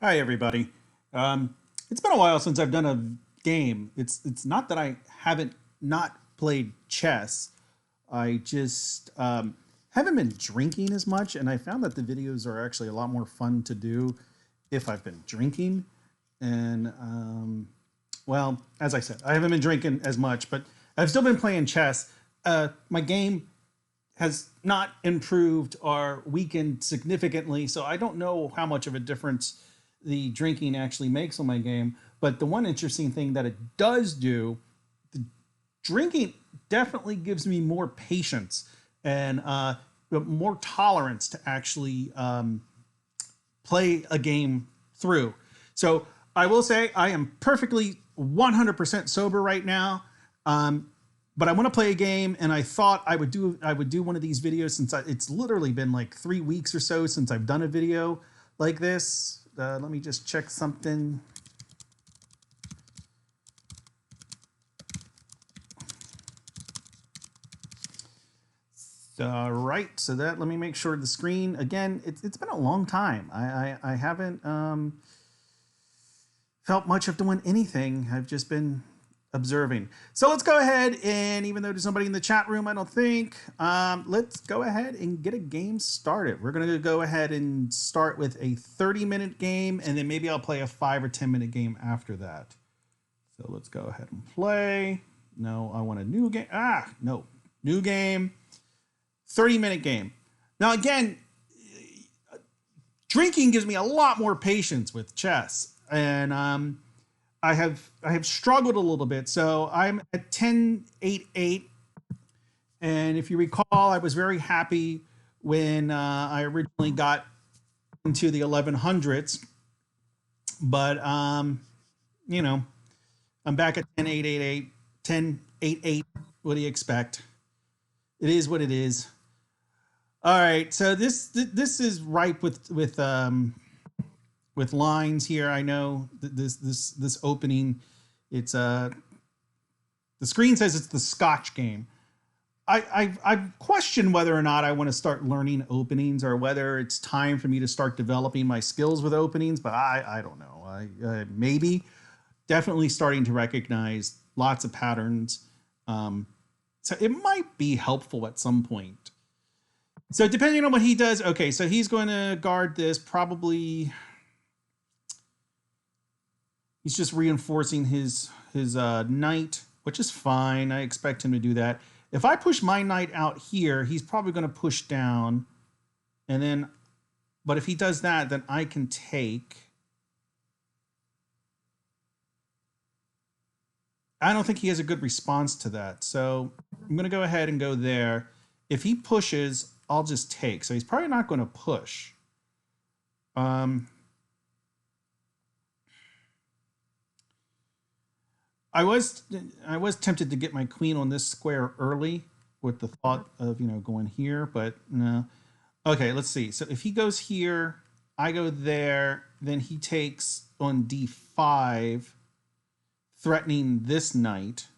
Hi everybody. It's been a while since I've done a game. It's not that I haven't not played chess. I just haven't been drinking as much, and I found that the videos are actually a lot more fun to do if I've been drinking. And well, as I said, I haven't been drinking as much, but I've still been playing chess. My game has not improved or weakened significantly, so I don't know how much of a difference the drinking actually makes on my game. But the one interesting thing that it does do, drinking definitely gives me more patience and more tolerance to actually play a game through. So I will say I am perfectly 100% sober right now. But I want to play a game, and I thought I would do one of these videos since it's literally been like 3 weeks or so since I've done a video like this. Let me just check something. All right, so that let me make sure the screen again. It's been a long time. I haven't felt much of doing anything. I've just been observing. So let's go ahead, and even though there's nobody in the chat room, I don't think, let's go ahead and get a game started. We're going to go ahead and start with a 30-minute game, and then maybe I'll play a 5 or 10-minute game after that. So let's go ahead and play. No, I want a new game. No, new game. 30-minute game. Now, again, drinking gives me a lot more patience with chess, and I have struggled a little bit. So I'm at 10.88, and if you recall, I was very happy when I originally got into the 1100s. But you know, I'm back at 10.888, 10.88. What do you expect? It is what it is. All right, so this is ripe with lines here. I know this opening, it's the screen says it's the Scotch game. I've questioned whether or not I want to start learning openings or whether it's time for me to start developing my skills with openings, but I don't know. Maybe definitely starting to recognize lots of patterns. So it might be helpful at some point. So depending on what he does, okay, so he's going to guard this. Probably he's just reinforcing his knight, which is fine. I expect him to do that. If I push my knight out here, he's probably going to push down. And then, but if he does that, then I can take. I don't think he has a good response to that. So I'm going to go ahead and go there. If he pushes, I'll just take. So he's probably not going to push. I was tempted to get my queen on this square early with the thought of, going here, but no. Okay, let's see. So if he goes here, I go there, then he takes on d5, threatening this knight.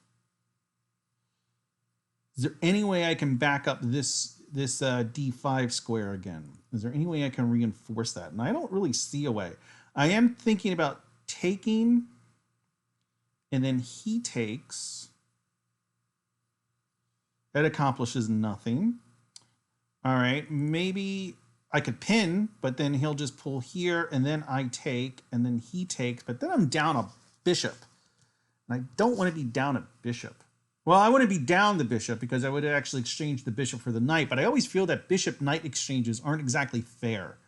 Is there any way I can back up this d5 square again? Is there any way I can reinforce that? And I don't really see a way. I am thinking about taking, and then he takes. That accomplishes nothing. All right, maybe I could pin, but then he'll just pull here, and then I take, and then he takes, but then I'm down a bishop. And I don't want to be down a bishop. Well, I want to be down the bishop because I would actually exchange the bishop for the knight, but I always feel that bishop-knight exchanges aren't exactly fair.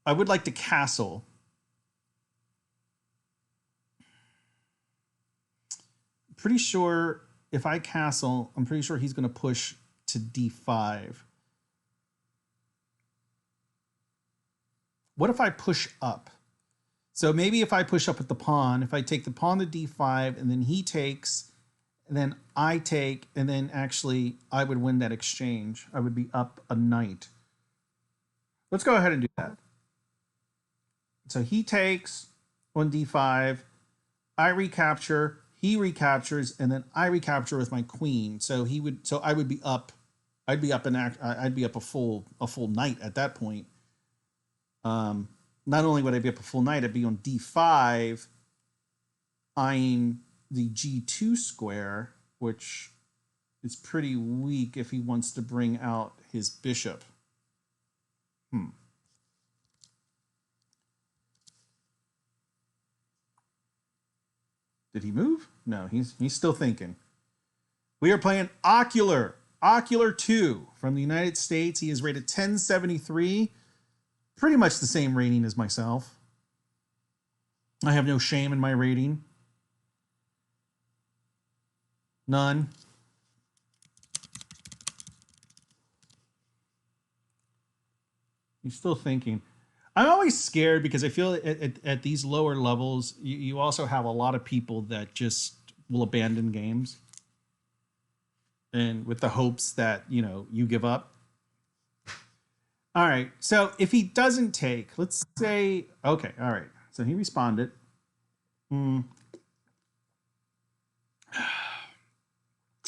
I would like to castle. Pretty sure if I castle, I'm pretty sure he's going to push to d5. What if I push up? So maybe if I push up with the pawn, if I take the pawn to d5, and then he takes, and then I take, and then actually I would win that exchange. I would be up a knight. Let's go ahead and do that. So he takes on d5, I recapture, he recaptures, and then I recapture with my queen. So I would be up. I'd be up a full knight at that point. not only would I be up a full knight, I'd be on d5, eyeing the g2 square, which is pretty weak if he wants to bring out his bishop. Did he move? No, he's still thinking. We are playing Ocular 2 from the United States. He is rated 1073. Pretty much the same rating as myself. I have no shame in my rating. None. He's still thinking. I'm always scared because I feel at these lower levels, you also have a lot of people that just will abandon games. And with the hopes that, you give up. All right. So if he doesn't take, let's say, okay. All right. So he responded.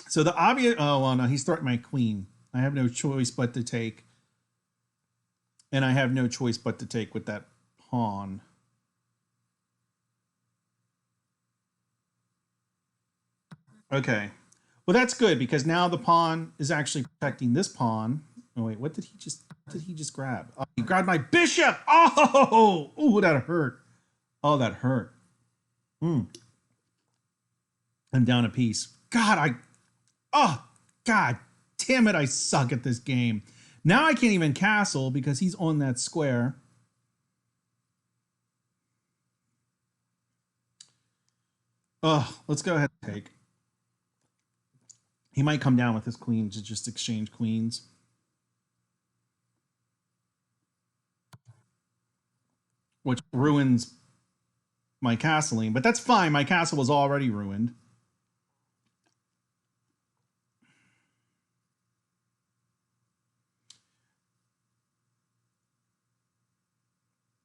So the obvious, oh, well, no, he's threatened my queen. I have no choice but to take. And I have no choice but to take with that pawn. Okay. Well, that's good because now the pawn is actually protecting this pawn. Oh wait, what did he just grab? Oh, he grabbed my bishop. Oh, that hurt. Oh, that hurt. I'm down a piece. God damn it, I suck at this game. Now I can't even castle because he's on that square. Let's go ahead and take. He might come down with his queen to just exchange queens. Which ruins my castling, but that's fine. My castle was already ruined.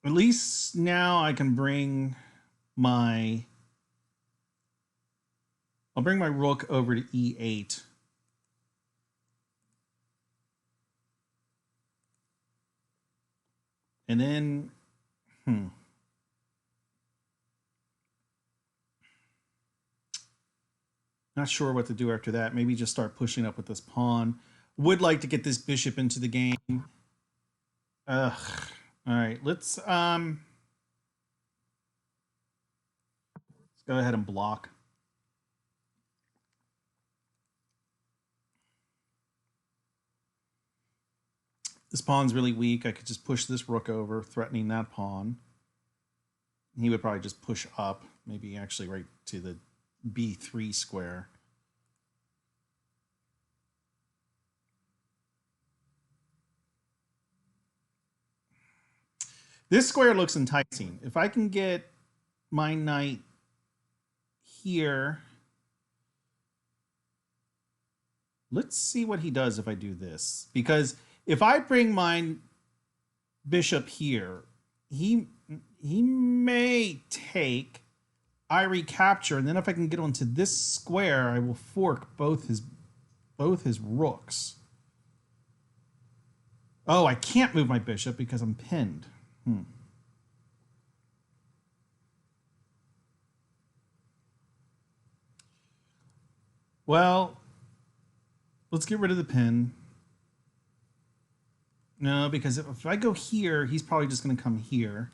At least now I can bring my... I'll bring my rook over to e8. And then... Not sure what to do after that. Maybe just start pushing up with this pawn. Would like to get this bishop into the game. Ugh. All right, let's go ahead and block. This pawn's really weak. I could just push this rook over, threatening that pawn. He would probably just push up, maybe actually right to the b3 square. This square looks enticing. If I can get my knight here, let's see what he does if I do this. Because if I bring my bishop here, he may take, I recapture, and then if I can get onto this square, I will fork both his rooks. Oh, I can't move my bishop because I'm pinned. Well, let's get rid of the pin. No, because if I go here, he's probably just going to come here.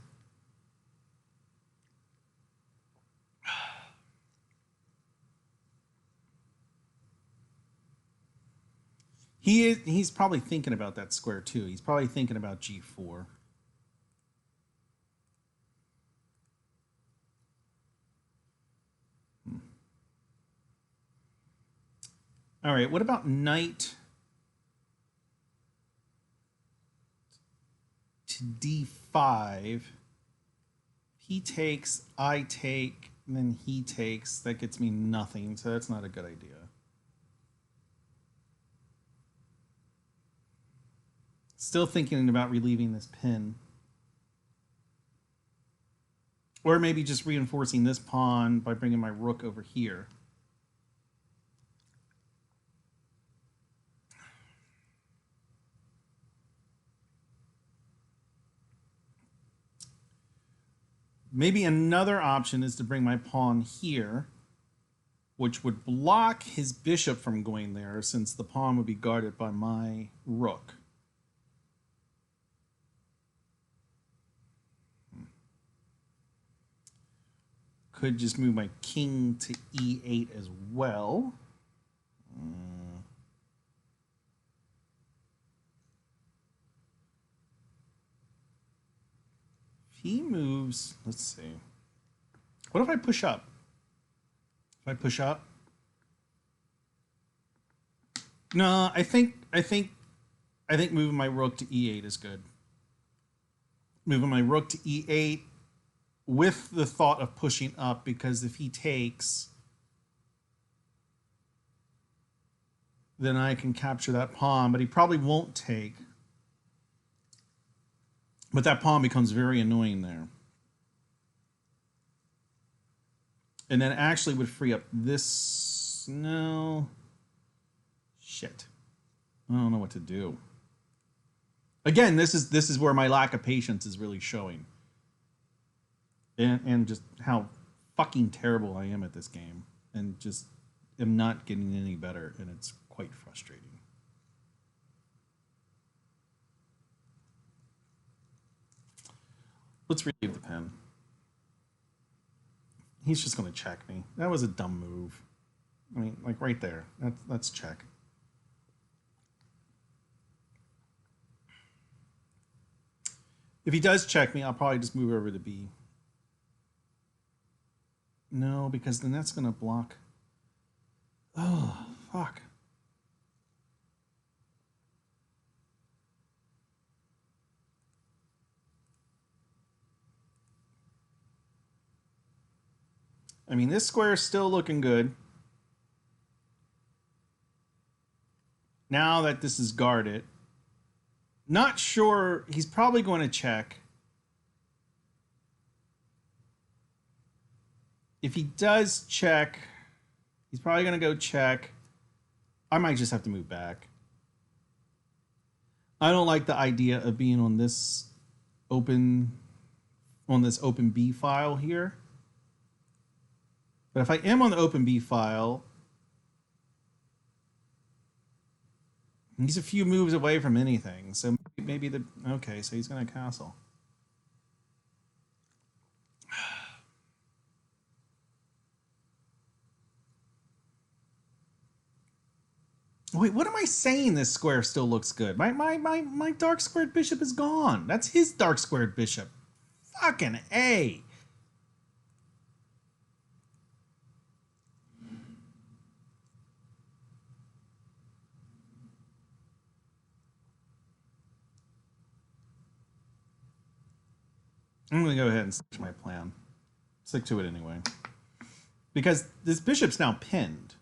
He's probably thinking about that square too. He's probably thinking about g4. All right, what about knight to d5? He takes, I take, and then he takes. That gets me nothing, so that's not a good idea. Still thinking about relieving this pin. Or maybe just reinforcing this pawn by bringing my rook over here. Maybe another option is to bring my pawn here, which would block his bishop from going there since the pawn would be guarded by my rook. Could just move my king to e8 as well. If he moves, let's see. What if I push up? If I push up? No, I think moving my rook to e8 is good. Moving my rook to e8 with the thought of pushing up, because if he takes, then I can capture that pawn, but he probably won't take. But that pawn becomes very annoying there. And then actually would free up this. No. Shit. I don't know what to do. Again, this is where my lack of patience is really showing. And just how fucking terrible I am at this game. And just am not getting any better. And it's quite frustrating. Let's relieve the pen. He's just going to check me. That was a dumb move. I mean, like right there. That's check. If he does check me, I'll probably just move over to B. No, because then that's going to block. Oh, fuck. I mean, this square is still looking good. Now that this is guarded. Not sure. He's probably going to check. If he does check, he's probably going to go check. I might just have to move back. I don't like the idea of being on this open B file here. But if I am on the open B file, he's a few moves away from anything. So maybe okay, so he's going to castle. Wait, what am I saying? This square still looks good. My dark squared bishop is gone. That's his dark squared bishop. Fucking A. I'm going to go ahead and stick to my plan. Stick to it anyway. Because this bishop's now pinned.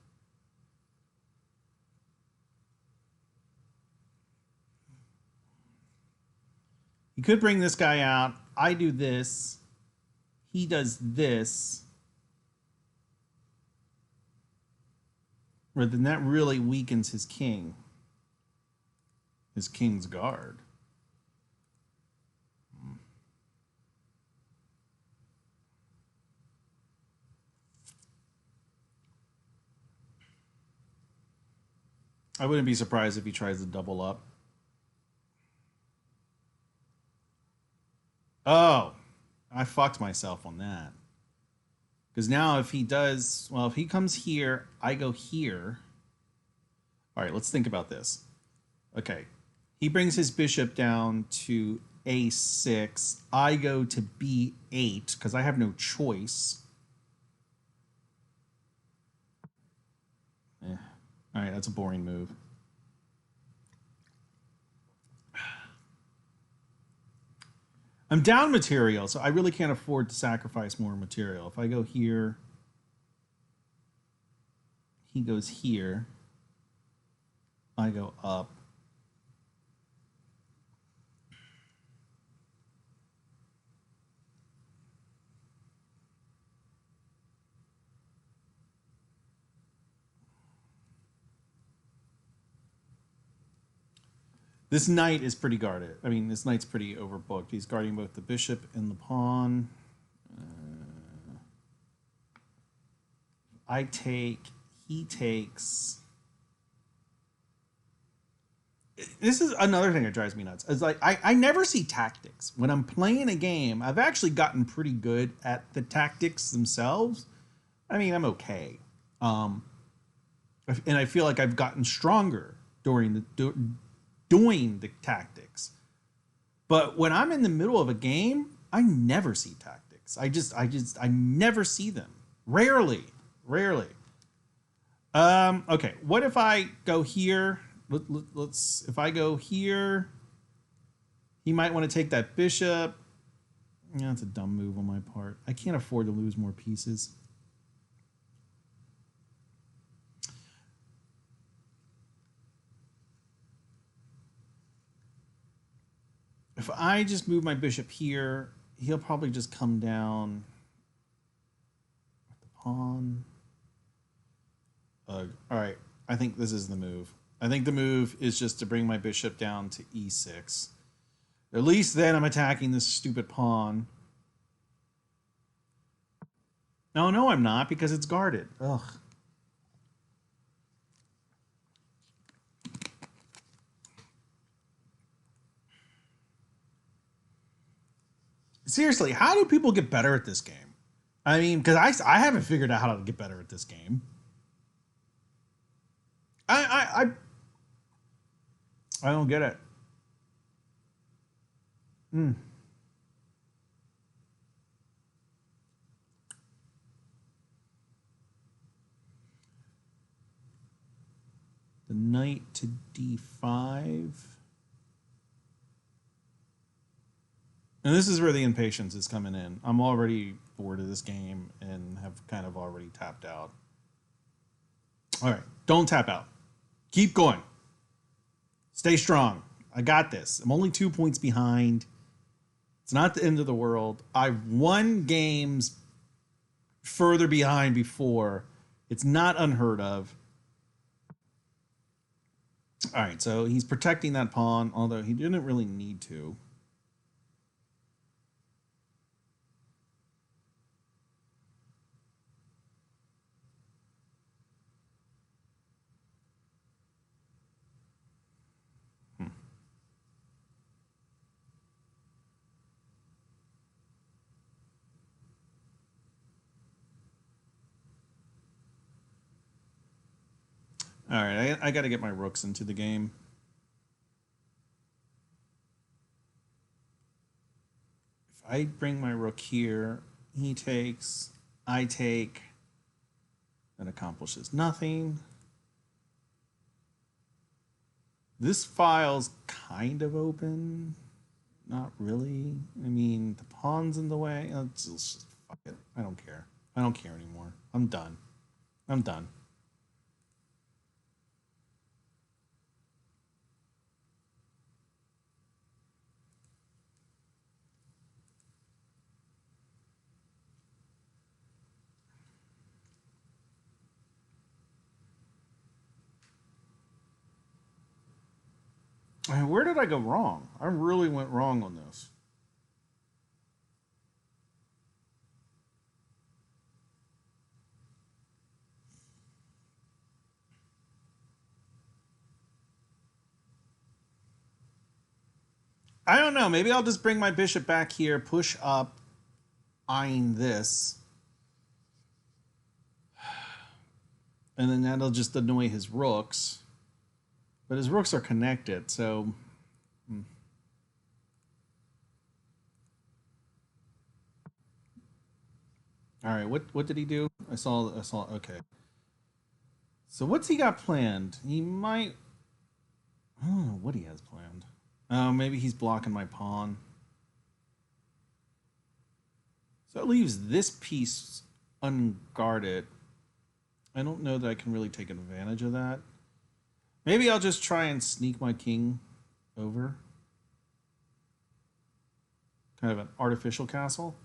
You could bring this guy out. I do this. He does this. But then that really weakens his king. His king's guard. I wouldn't be surprised if he tries to double up. Oh, I fucked myself on that. Because now if he does, well, if he comes here, I go here. All right, let's think about this. Okay, he brings his bishop down to A6. I go to B8 because I have no choice. All right, that's a boring move. I'm down material, so I really can't afford to sacrifice more material. If I go here, he goes here, I go up. This knight is pretty guarded. I mean, this knight's pretty overbooked. He's guarding both the bishop and the pawn. I take, he takes. This is another thing that drives me nuts. It's like I never see tactics. When I'm playing a game, I've actually gotten pretty good at the tactics themselves. I mean, I'm okay. Um, and I feel like I've gotten stronger during doing the tactics. But when I'm in the middle of a game, I never see tactics. I never see them. Rarely, rarely. Okay. What if I go here? Let's. If I go here, he might want to take that bishop. Yeah, that's a dumb move on my part. I can't afford to lose more pieces. If I just move my bishop here, he'll probably just come down with the pawn. All right. I think this is the move. I think the move is just to bring my bishop down to e6. At least then I'm attacking this stupid pawn. No, I'm not, because it's guarded. Ugh. Seriously, how do people get better at this game? I mean, because I haven't figured out how to get better at this game. I don't get it. Hmm. The knight to d5. And this is where the impatience is coming in. I'm already bored of this game and have kind of already tapped out. All right, don't tap out. Keep going. Stay strong. I got this. I'm only 2 points behind. It's not the end of the world. I've won games further behind before. It's not unheard of. All right, so he's protecting that pawn, although he didn't really need to. All right, I got to get my rooks into the game. If I bring my rook here, he takes, I take, that accomplishes nothing. This file's kind of open. Not really. I mean, the pawn's in the way. Just fuck it. I don't care. I don't care anymore. I'm done. I'm done. I mean, where did I go wrong? I really went wrong on this. I don't know. Maybe I'll just bring my bishop back here, push up, eyeing this. And then that'll just annoy his rooks. But his rooks are connected, so... All right, what did he do? I saw, okay. So what's he got planned? He might... I don't know what he has planned. Oh, maybe he's blocking my pawn. So it leaves this piece unguarded. I don't know that I can really take advantage of that. Maybe I'll just try and sneak my king over. Kind of an artificial castle.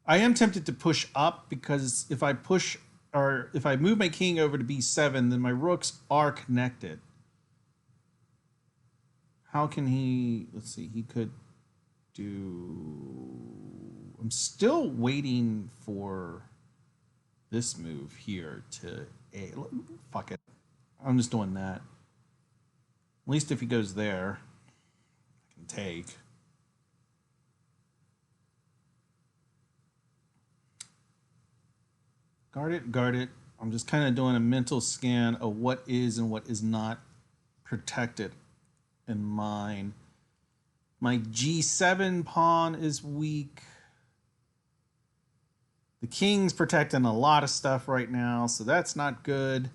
I am tempted to push up because if I push or if I move my king over to b7, then my rooks are connected. How can he, let's see, he could do, I'm still waiting for this move here to A. Fuck it. I'm just doing that. At least if he goes there, I can take. Guard it, guard it. I'm just kind of doing a mental scan of what is and what is not protected in mine. My G7 pawn is weak. The king's protecting a lot of stuff right now, so that's not good.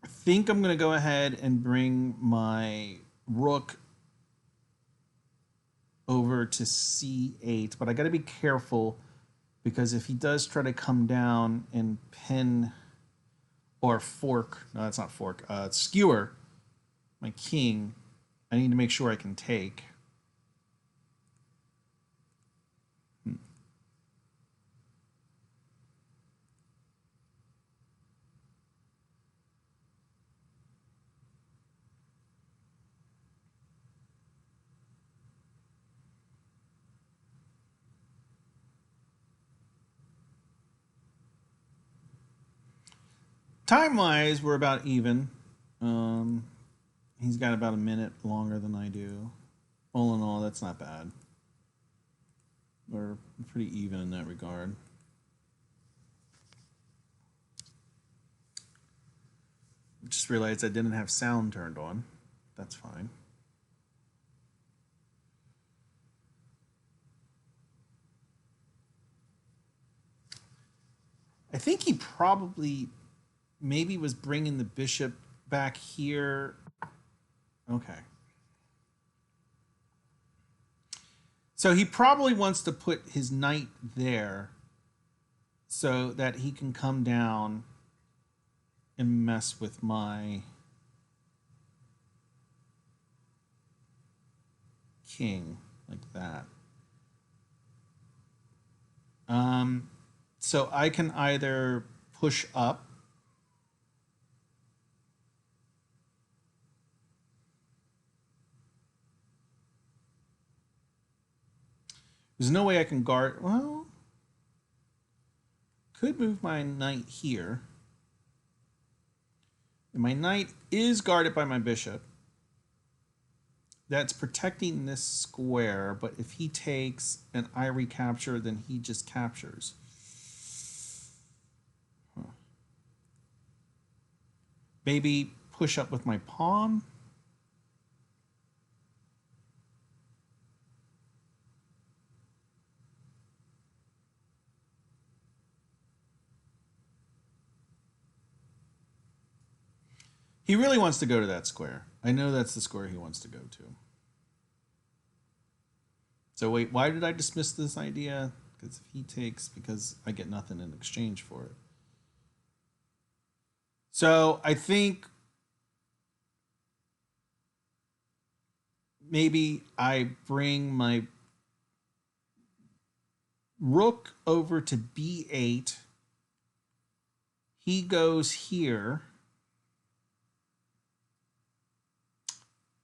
I think I'm going to go ahead and bring my rook over to C8, but I got to be careful because if he does try to come down and pin or fork, no, that's not fork, skewer my king, I need to make sure I can take. Time-wise, we're about even. He's got about a minute longer than I do. All in all, that's not bad. We're pretty even in that regard. Just realized I didn't have sound turned on. That's fine. I think he probably maybe was bringing the bishop back here. Okay. So he probably wants to put his knight there so that he can come down and mess with my king like that. So I can either push up there's no way I can guard. Well, could move my knight here. And my knight is guarded by my bishop. That's protecting this square, but if he takes and I recapture, then he just captures. Huh. Maybe push up with my pawn. He really wants to go to that square. I know that's the square he wants to go to. So wait, why did I dismiss this idea? Because if he takes, because I get nothing in exchange for it. So I think maybe I bring my rook over to B8. He goes here.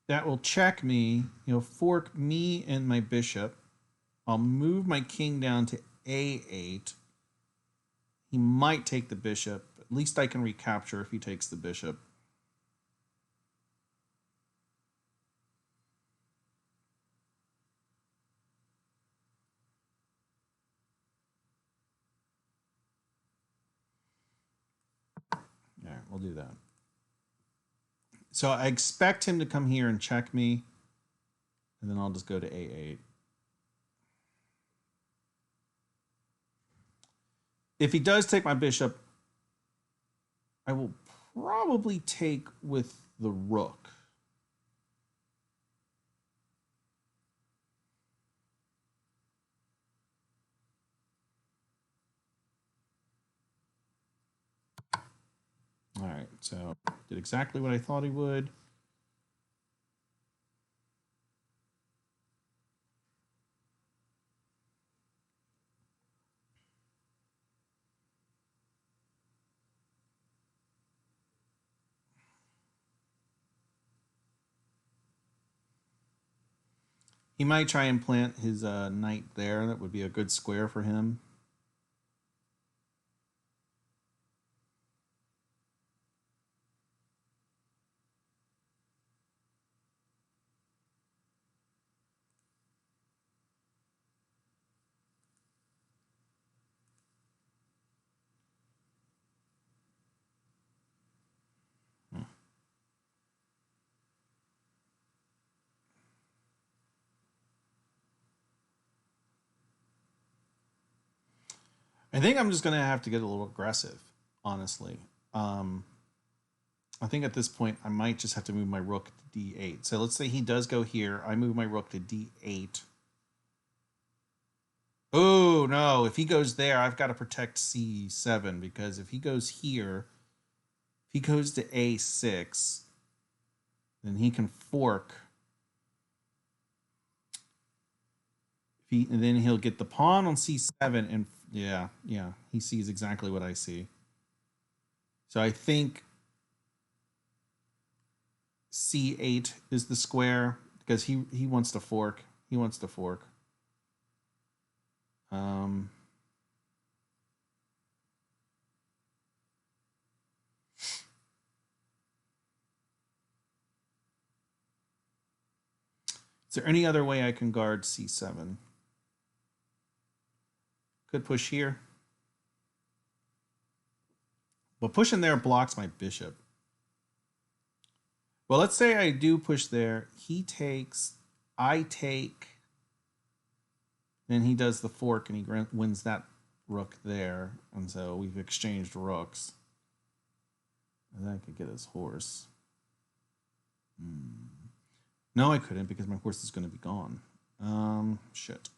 That will check me, fork me and my bishop. I'll move my king down to A8. He might take the bishop. At least I can recapture if he takes the bishop. All right, we'll do that. So I expect him to come here and check me. And then I'll just go to A8. If he does take my bishop, I will probably take with the rook. All right, so did exactly what I thought he would. He might try and plant his knight there. That would be a good square for him. I think I'm just going to have to get a little aggressive, honestly. Um, I think at this point I might just have to move my rook to d8. So let's say he does go here. I move my rook to d8. Oh, no. If he goes there, I've got to protect c7 because if he goes here, if he goes to a6, then he can fork. And then he'll get the pawn on c7 and yeah, he sees exactly what I see. So I think c8 is the square because he wants to fork. He wants to fork. Is there any other way I can guard c7? Could push here. Well, pushing there blocks my bishop. Well, let's say I do push there. He takes, I take, then he does the fork and he wins that rook there. And so we've exchanged rooks. And then I could get his horse. No, I couldn't because my horse is going to be gone. Shit.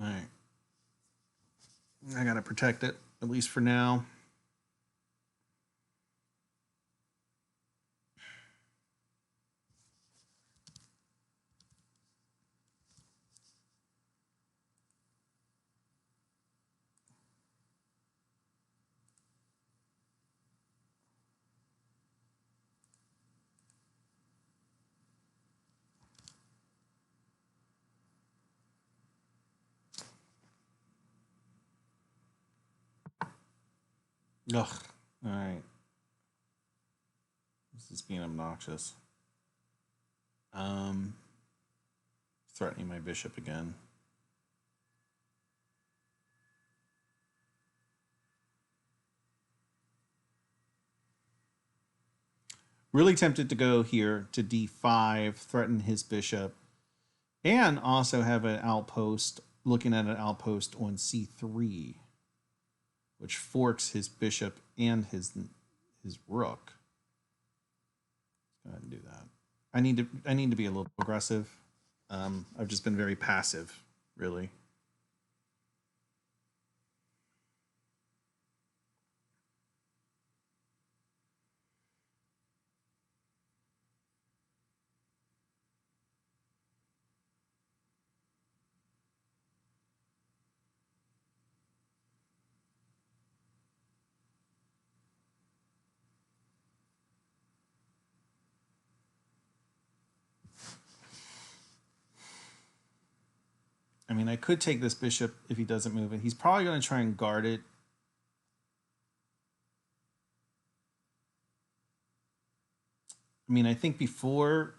All right. I got to protect it, at least for now. Ugh. All right. This is being obnoxious. Threatening my bishop again. Really tempted to go here to d5, threaten his bishop, and also have an outpost, looking at an outpost on c3, which forks his bishop and his rook. Go ahead and do that. I need to be a little aggressive. I've just been very passive, really. I mean, I could take this bishop if he doesn't move it. He's probably going to try and guard it. I mean, I think before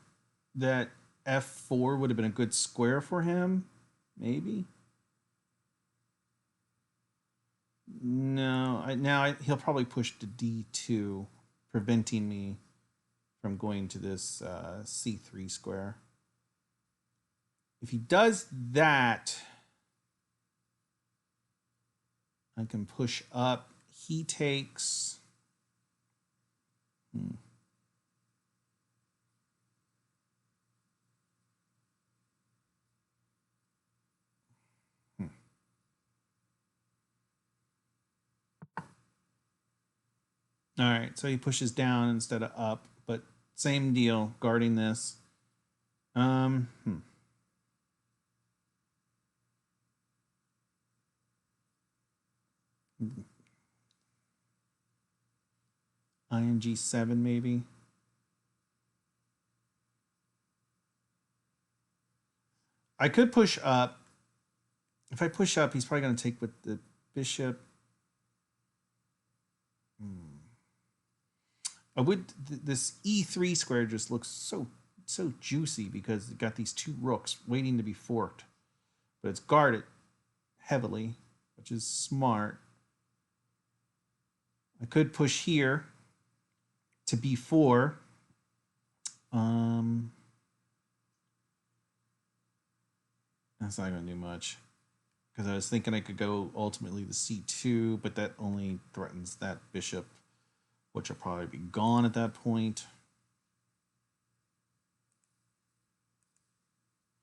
that f4 would have been a good square for him, maybe. No, he'll probably push to d2, preventing me from going to this c3 square. If he does that, I can push up. He takes. All right, so he pushes down instead of up, but same deal, guarding this. ING7 maybe. I could push up. If I push up, he's probably going to take with the bishop. I would. This E3 square just looks so juicy because it got these two rooks waiting to be forked, but it's guarded heavily, which is smart. I could push here to B4. That's not going to do much because I was thinking I could go ultimately the C2, but that only threatens that bishop, which will probably be gone at that point.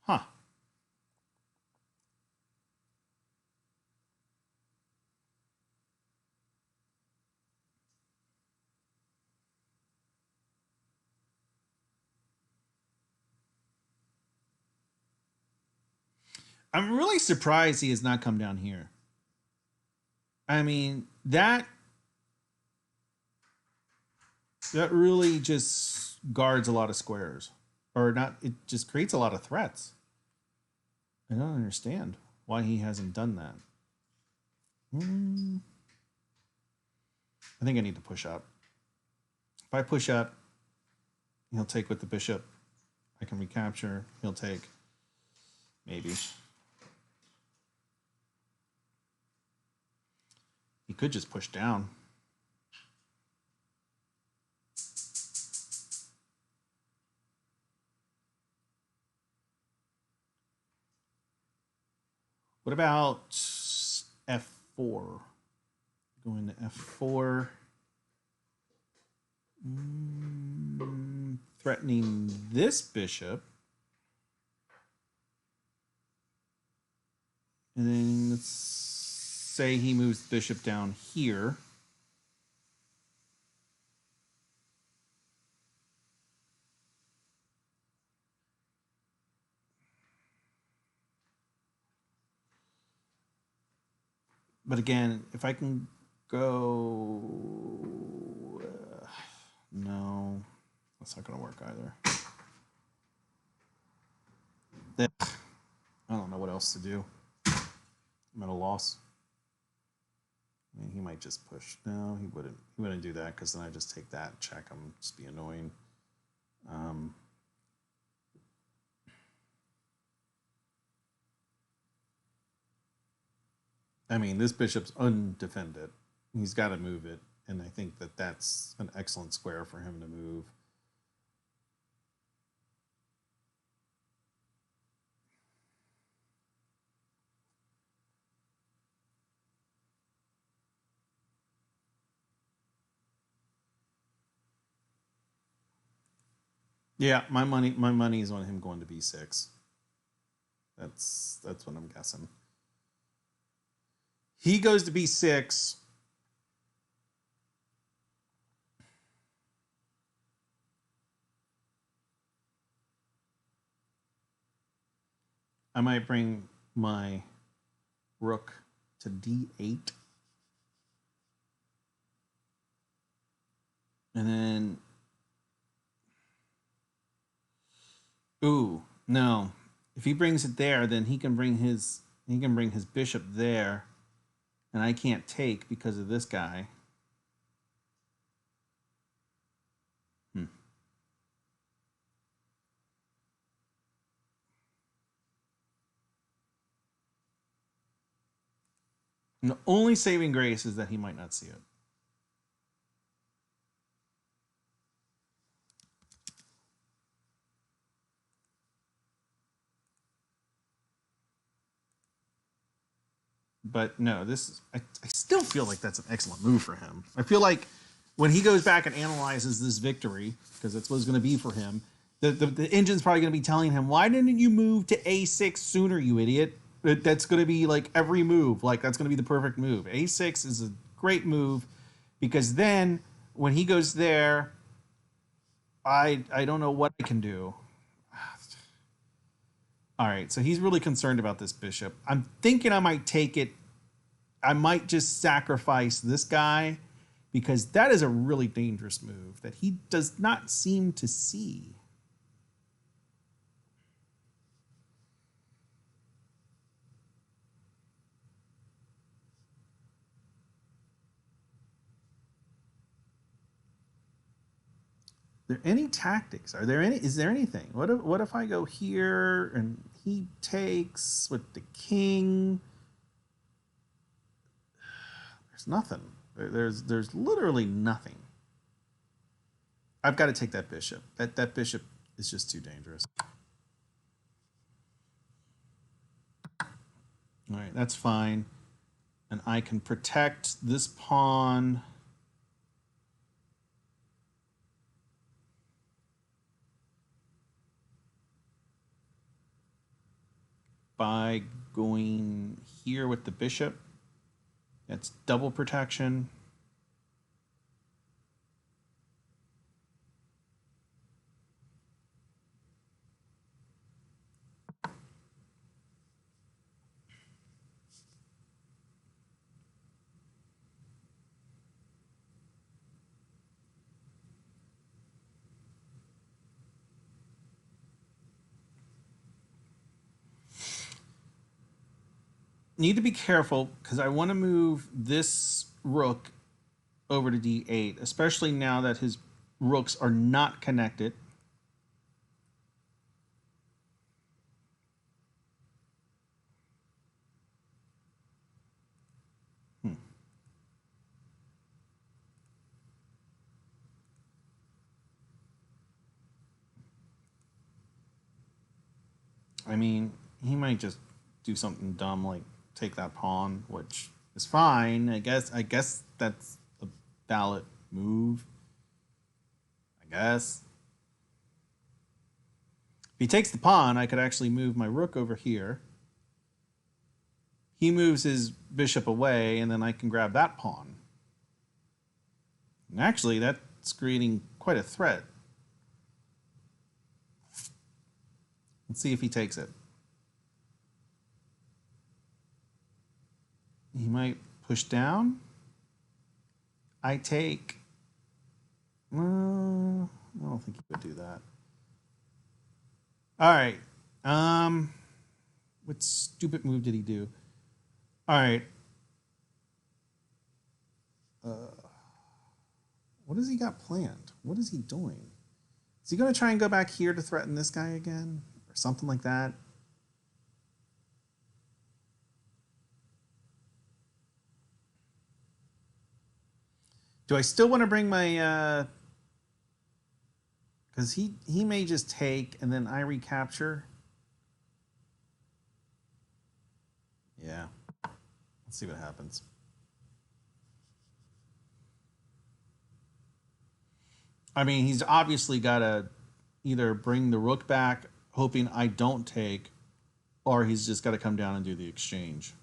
Huh. I'm really surprised he has not come down here. I mean, that really just guards a lot of squares. Or not, it just creates a lot of threats. I don't understand why he hasn't done that. I think I need to push up. If I push up, he'll take with the bishop. I can recapture. He'll take. Maybe. He could just push down. What about F4? Going to F4. Threatening this bishop. And then let's say he moves the bishop down here. But again, if I can go... no, that's not going to work either. I don't know what else to do. I'm at a loss. I mean, he might just push. No, he wouldn't. He wouldn't do that because then I just take that, check him, just be annoying. I mean, this bishop's undefended. He's got to move it, and I think that that's an excellent square for him to move. Yeah, my money is on him going to B6. That's what I'm guessing. He goes to B6. I might bring my rook to D8. And then... ooh, no. If he brings it there, then he can bring his bishop there, and I can't take because of this guy. And the only saving grace is that he might not see it. But no, I still feel like that's an excellent move for him. I feel like when he goes back and analyzes this victory, because that's what it's going to be for him, the engine's probably going to be telling him, why didn't you move to A6 sooner, you idiot? That's going to be like every move. Like, that's going to be the perfect move. A6 is a great move because then when he goes there, I don't know what I can do. All right, so he's really concerned about this bishop. I'm thinking I might take it I might just sacrifice this guy because that is a really dangerous move that he does not seem to see. Are there any tactics? Are there any? Is there anything? What if I go here and he takes with the king? There's nothing. There's literally nothing. I've got to take that bishop. That bishop is just too dangerous. All right, that's fine. And I can protect this pawn. By going here with the bishop. That's double protection. Need to be careful because I want to move this rook over to d8, especially now that his rooks are not connected. I mean, he might just do something dumb like take that pawn, which is fine. I guess that's a valid move. I guess. If he takes the pawn, I could actually move my rook over here. He moves his bishop away, and then I can grab that pawn. And actually, that's creating quite a threat. Let's see if he takes it. He might push down. I take. I don't think he would do that. All right. What stupid move did he do? All right. What has he got planned? What is he doing? Is he going to try and go back here to threaten this guy again? Or something like that? Do I still want to bring my... Because he may just take and then I recapture. Yeah. Let's see what happens. I mean, he's obviously got to either bring the rook back, hoping I don't take, or he's just got to come down and do the exchange.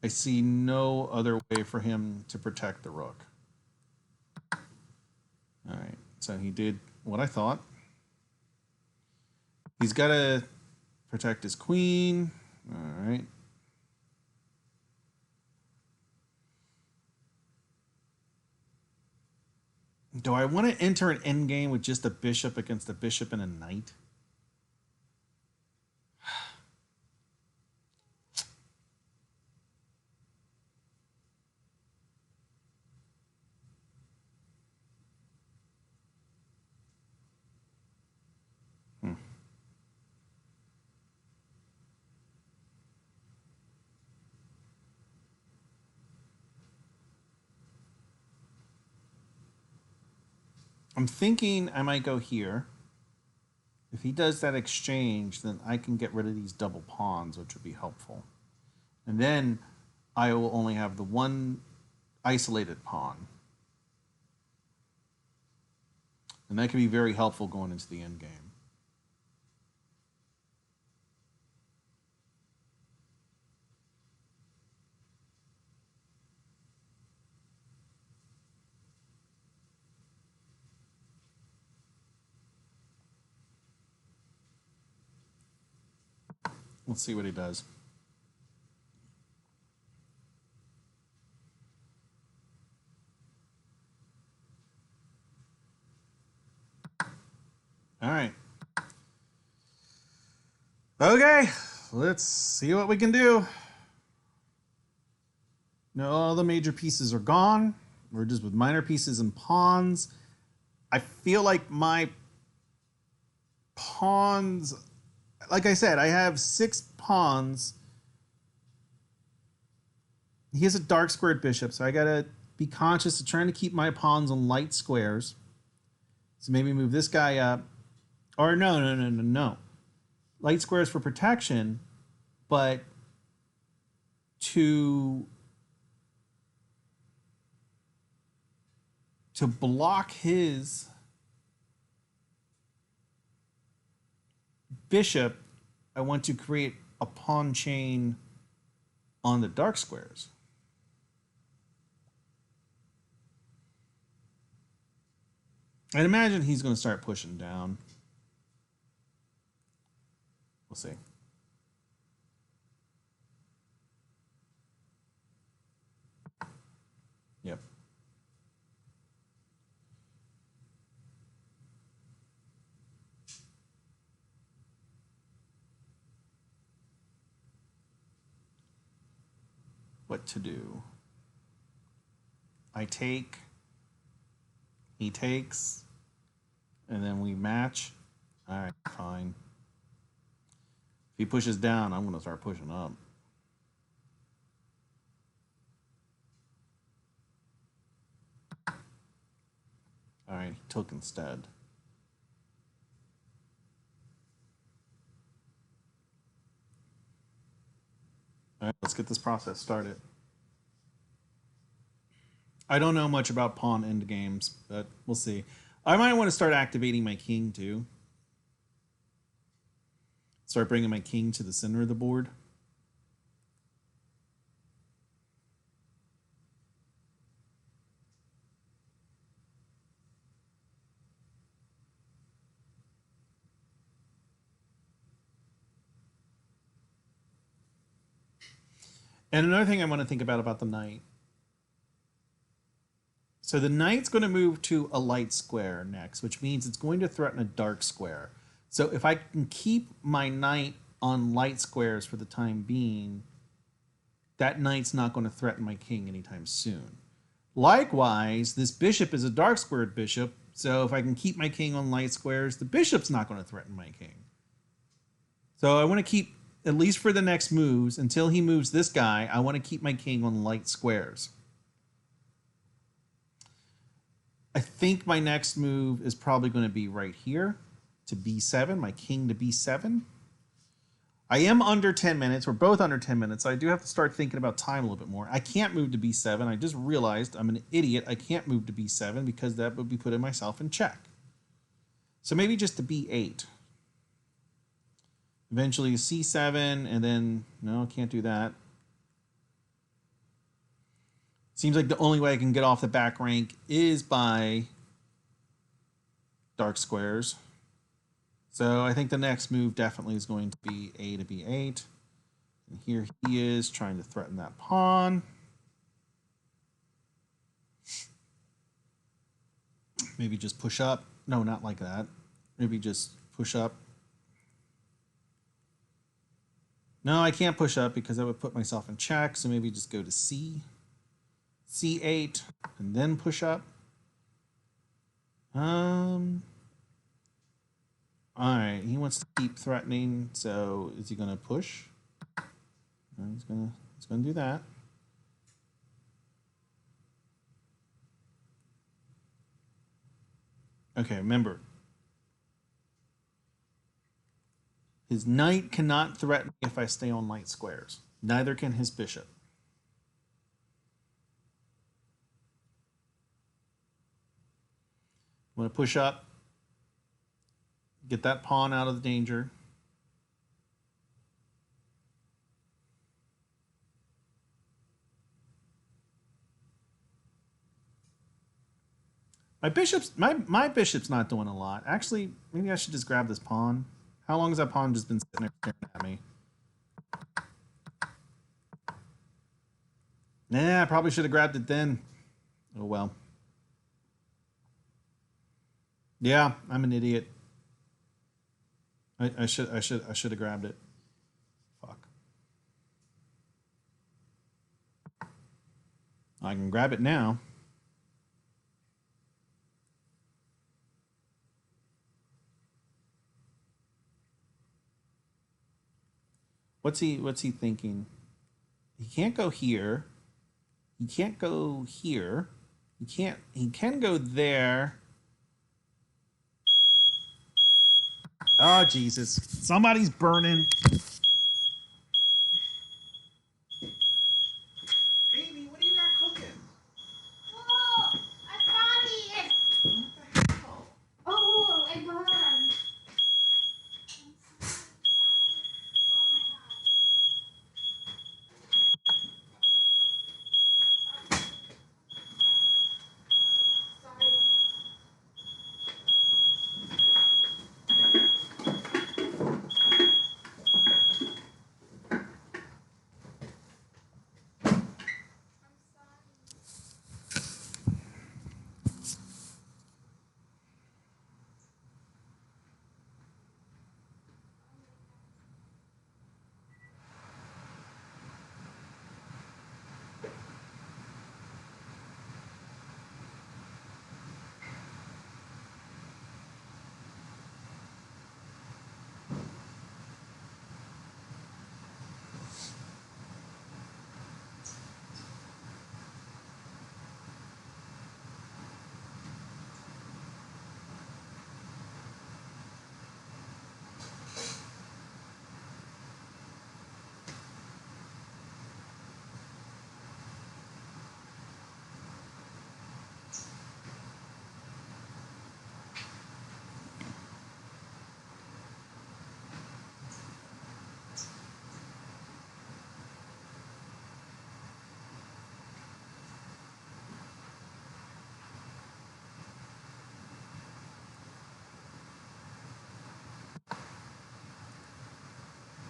I see no other way for him to protect the rook. All right, so he did what I thought. He's got to protect his queen. All right. Do I want to enter an endgame with just a bishop against a bishop and a knight? I'm thinking I might go here. If he does that exchange, then I can get rid of these double pawns, which would be helpful. And then I will only have the one isolated pawn. And that can be very helpful going into the end game. Let's see what he does. All right. Okay, let's see what we can do. No, all the major pieces are gone. We're just with minor pieces and pawns. I feel like my pawns, like I said, I have 6 pawns. He has a dark squared bishop, so I gotta be conscious of trying to keep my pawns on light squares. So maybe move this guy up. Or no. Light squares for protection, but to block his bishop, I want to create a pawn chain on the dark squares. I'd imagine he's going to start pushing down. We'll see. Yep. What to do? I take, he takes, and then we match. All right, fine. If he pushes down, I'm going to start pushing up. All right, he took instead. All right, let's get this process started. I don't know much about pawn endgames, but we'll see. I might want to start activating my king too. Start bringing my king to the center of the board. And another thing I want to think about the knight. So the knight's going to move to a light square next, which means it's going to threaten a dark square. So if I can keep my knight on light squares for the time being, that knight's not going to threaten my king anytime soon. Likewise, this bishop is a dark squared bishop, so if I can keep my king on light squares, the bishop's not going to threaten my king. So I want to keep, at least for the next moves, until he moves this guy, I want to keep my king on light squares. I think my next move is probably going to be right here to b7, my king to b7. I am under 10 minutes. We're both under 10 minutes. So I do have to start thinking about time a little bit more. I can't move to b7. I just realized I'm an idiot. I can't move to b7 because that would be putting myself in check. So maybe just to b8. Eventually c7, and then, no, can't do that. Seems like the only way I can get off the back rank is by dark squares. So I think the next move definitely is going to be a to b8. And here he is trying to threaten that pawn. Maybe just push up. No, not like that. Maybe just push up. No, I can't push up because I would put myself in check. So maybe just go to C. C8 and then push up. All right, he wants to keep threatening, so is he going to push? No, he's going to do that. Okay, remember, his knight cannot threaten me if I stay on light squares. Neither can his bishop. I'm going to push up, get that pawn out of the danger. My bishop's not doing a lot. Actually, maybe I should just grab this pawn. How long has that pawn just been sitting there staring at me? Nah, I probably should have grabbed it then. Oh well. Yeah, I'm an idiot. I should have grabbed it. Fuck. I can grab it now. What's he thinking? He can't go here. He can't go here. He can go there. Oh Jesus. Somebody's burning. Baby, what do you got cooking? Oh, I found it. What the hell? Oh, it burned.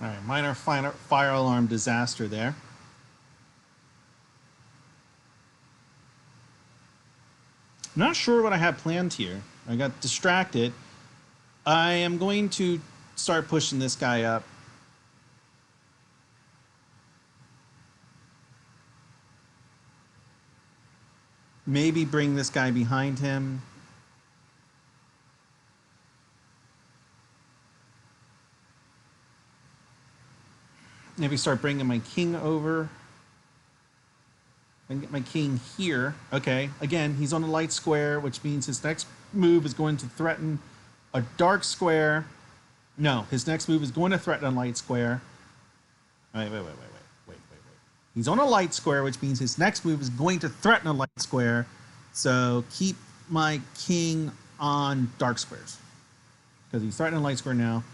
All right, minor fire alarm disaster there. I'm not sure what I have planned here. I got distracted. I am going to start pushing this guy up. Maybe bring this guy behind him. Maybe start bringing my king over. I can get my king here. Okay, again, he's on a light square, which means his next move is going to threaten a dark square. No, his next move is going to threaten a light square. Wait. He's on a light square, which means his next move is going to threaten a light square. So keep my king on dark squares. Because he's threatening a light square now.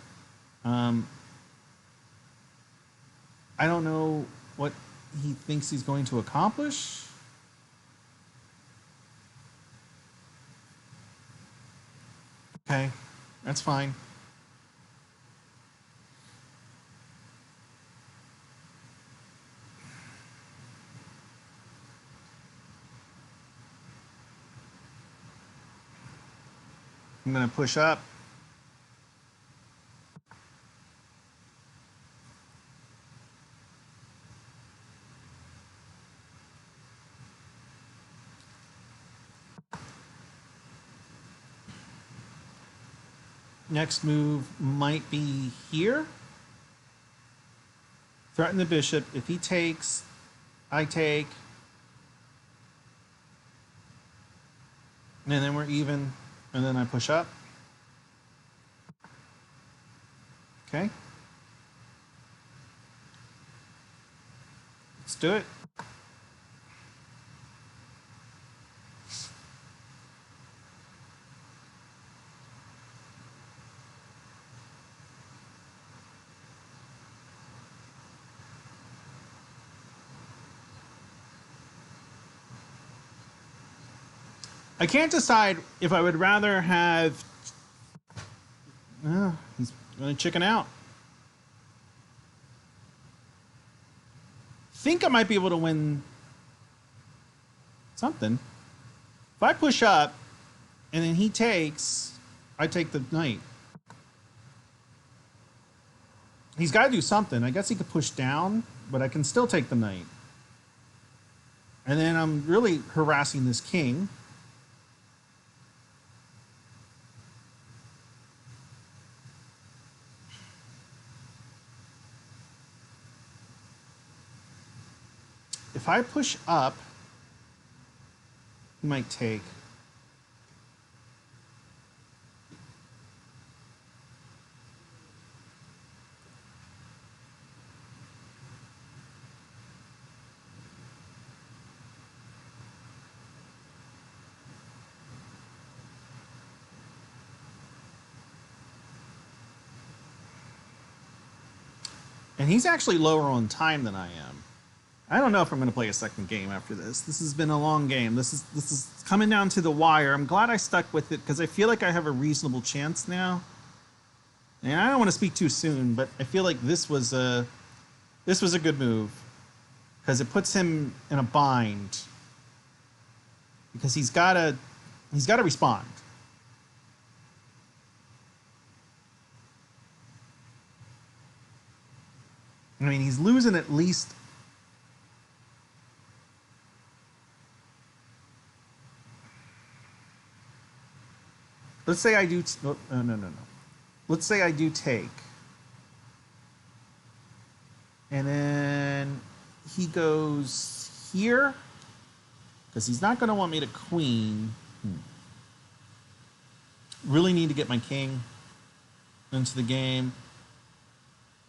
I don't know what he thinks he's going to accomplish. Okay, that's fine. I'm going to push up. Next move might be here. Threaten the bishop. If he takes, I take. And then we're even. And then I push up. Okay. Let's do it. I can't decide if I would rather have. He's going to chicken out. Think I might be able to win something. If I push up and then he takes, I take the knight. He's got to do something. I guess he could push down, but I can still take the knight. And then I'm really harassing this king. If I push up, he might take. And he's actually lower on time than I am. I don't know if I'm going to play a second game after this. This has been a long game. This is coming down to the wire. I'm glad I stuck with it because I feel like I have a reasonable chance now. And I don't want to speak too soon, but I feel like this was a good move because it puts him in a bind because he's got to respond. I mean, he's losing at least. Let's say I do. No. Let's say I do take. And then he goes here. Because he's not going to want me to queen. Really need to get my king into the game.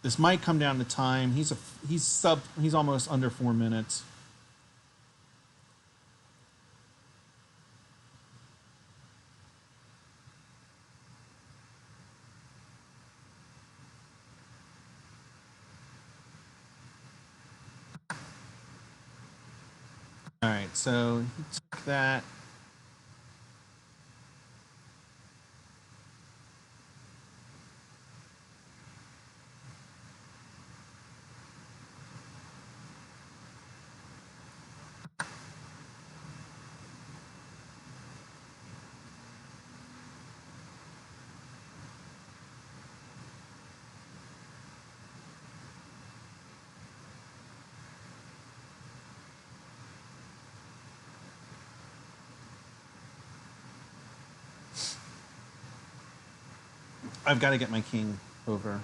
This might come down to time. He's almost under 4 minutes. All right, so he took that. I've got to get my king over.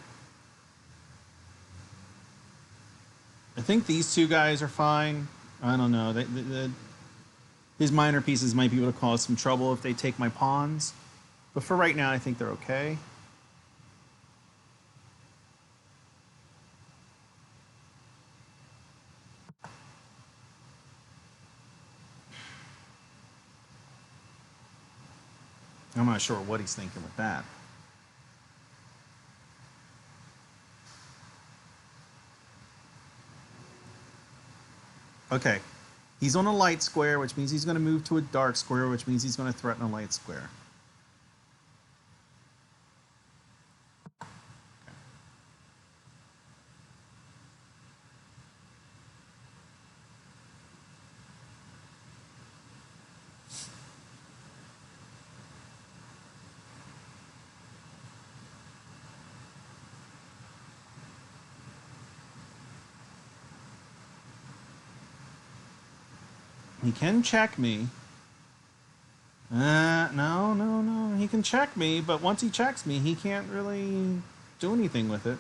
I think these two guys are fine. I don't know. His minor pieces might be able to cause some trouble if they take my pawns. But for right now, I think they're okay. I'm not sure what he's thinking with that. Okay. He's on a light square, which means he's going to move to a dark square, which means he's going to threaten a light square. He can check me. No. He can check me, but once he checks me, he can't really do anything with it.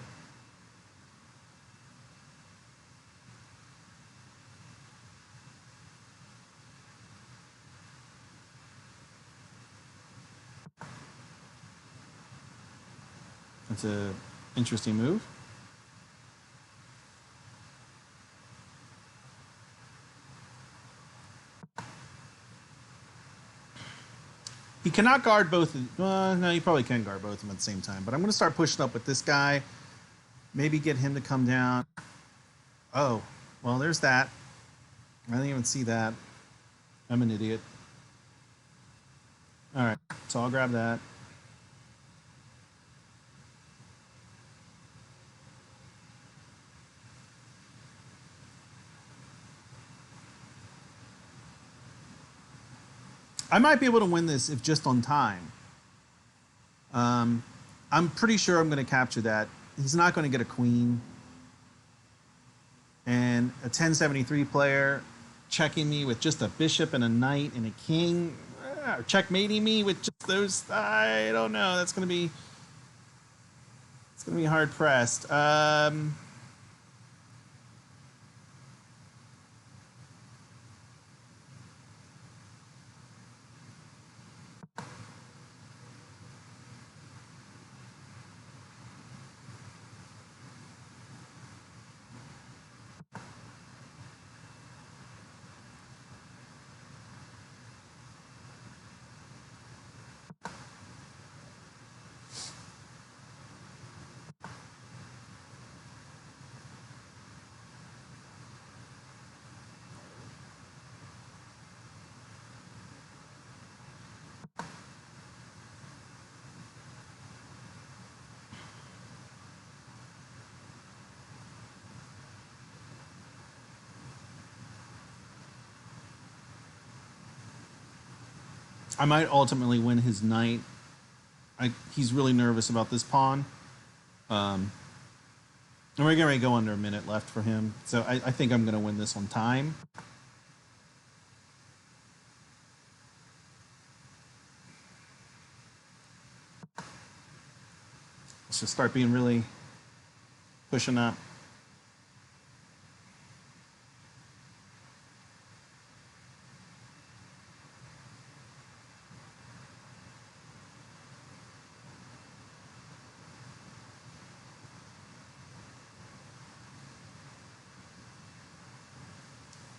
That's an interesting move. He cannot guard both. No, he probably can guard both of them at the same time. But I'm going to start pushing up with this guy. Maybe get him to come down. Oh, well, there's that. I didn't even see that. I'm an idiot. All right, so I'll grab that. I might be able to win this if just on time. I'm pretty sure I'm going to capture that. He's not going to get a queen. And a 1073 player checking me with just a bishop and a knight and a king. Checkmating me with just those. I don't know. It's going to be hard pressed. I might ultimately win his knight. He's really nervous about this pawn. And we're going to go under a minute left for him. So I think I'm going to win this on time. Let's just start being really pushing up.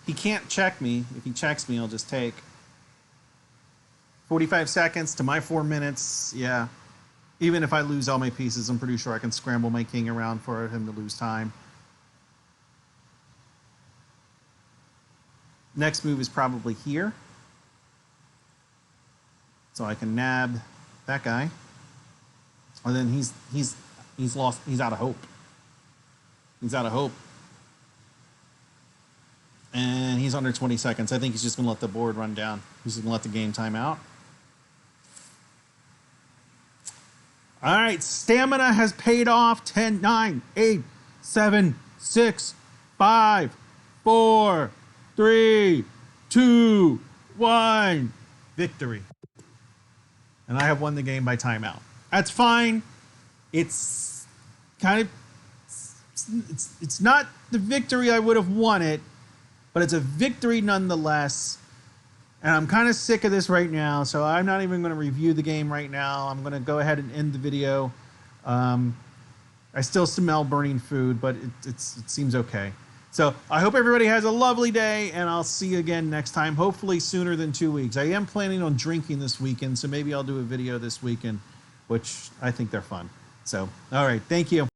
He can't check me. If he checks me, I'll just take. 45 seconds to my 4 minutes. Yeah. Even if I lose all my pieces, I'm pretty sure I can scramble my king around for him to lose time. Next move is probably here. So I can nab that guy. And then he's lost. He's out of hope. He's out of hope. And he's under 20 seconds. I think he's just going to let the board run down. He's just going to let the game time out. All right, stamina has paid off. 10, 9, 8, 7, 6, 5, 4, 3, 2, 1. Victory. And I have won the game by timeout. That's fine. It's kind of... It's not the victory I would have wanted, but it's a victory nonetheless. And I'm kind of sick of this right now, so I'm not even going to review the game right now. I'm going to go ahead and end the video. I still smell burning food, but it seems okay. So I hope everybody has a lovely day, and I'll see you again next time, hopefully sooner than 2 weeks. I am planning on drinking this weekend, so maybe I'll do a video this weekend, which I think they're fun. So, all right, thank you.